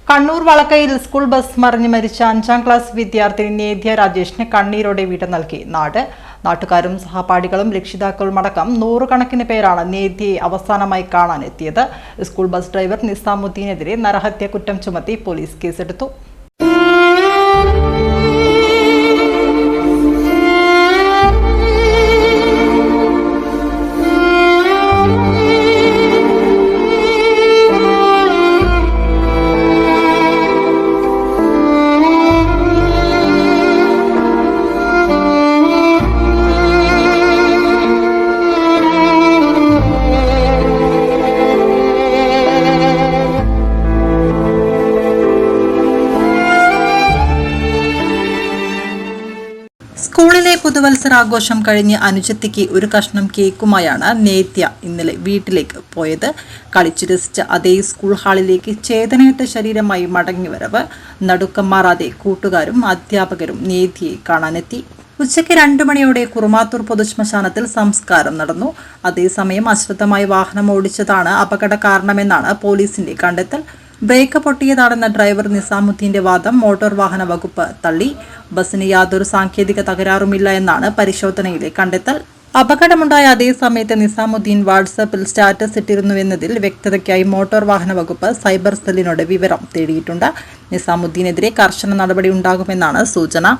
Kannur വളക്കയിൽ school bus മറിഞ്ഞ് മരിച്ച 5ാം class വിദ്യാർത്ഥിനി നേധ്യ രാജേഷിന് കണ്ണീരോടെ വിട നൽകി നാട്ടുകാരും സഹപാഠികളും രക്ഷിതാക്കളുമടക്കം നൂറുകണക്കിന് പേരാണ് നേധ്യയെ അവസാനമായി കാണാനെത്തിയത്. സ്കൂൾ ബസ് ഡ്രൈവർ നിസാമുദ്ദീനെതിരെ നരഹത്യ കുറ്റം ചുമത്തി പോലീസ് കേസെടുത്തു. സ്കൂളിലെ പുതുവത്സരാഘോഷം കഴിഞ്ഞ് അനുജത്തിക്ക് ഒരു കഷ്ണം കേക്കുമായാണ് നേധ്യ ഇന്നലെ വീട്ടിലേക്ക് പോയത്. കളിച്ചു രസിച്ച അതേ സ്കൂൾ ഹാളിലേക്ക് ചേതനയറ്റ ശരീരമായി മടങ്ങിവരവ് നടുക്കം മാറാതെ കൂട്ടുകാരും അധ്യാപകരും നേധ്യയെ കാണാനെത്തി. ഉച്ചയ്ക്ക് 2 മണിയോടെ കുറുമാത്തൂർ പൊതുശ്മശാനത്തിൽ സംസ്കാരം നടന്നു. അതേസമയം അശ്രദ്ധമായി വാഹനം ഓടിച്ചതാണ് അപകട കാരണമെന്നാണ് പോലീസിന്റെ കണ്ടെത്തൽ. ബ്രേക്ക് പൊട്ടിയതാണെന്ന ഡ്രൈവർ നിസാമുദ്ദീന്റെ വാദം മോട്ടോർ വാഹന വകുപ്പ് തള്ളി. ബസിന് യാതൊരു സാങ്കേതിക തകരാറുമില്ല എന്നാണ് പരിശോധനയിലെ കണ്ടെത്തൽ. അപകടമുണ്ടായ അതേ സമയത്ത് നിസാമുദ്ദീൻ വാട്സാപ്പിൽ സ്റ്റാറ്റസ് ഇട്ടിരുന്നുവെന്നതിൽ വ്യക്തതയ്ക്കായി മോട്ടോർ വാഹന വകുപ്പ് സൈബർ സെല്ലിനോട് വിവരം തേടിയിട്ടുണ്ട്. നിസാമുദ്ദീനെതിരെ കർശന നടപടി ഉണ്ടാകുമെന്നാണ് സൂചന.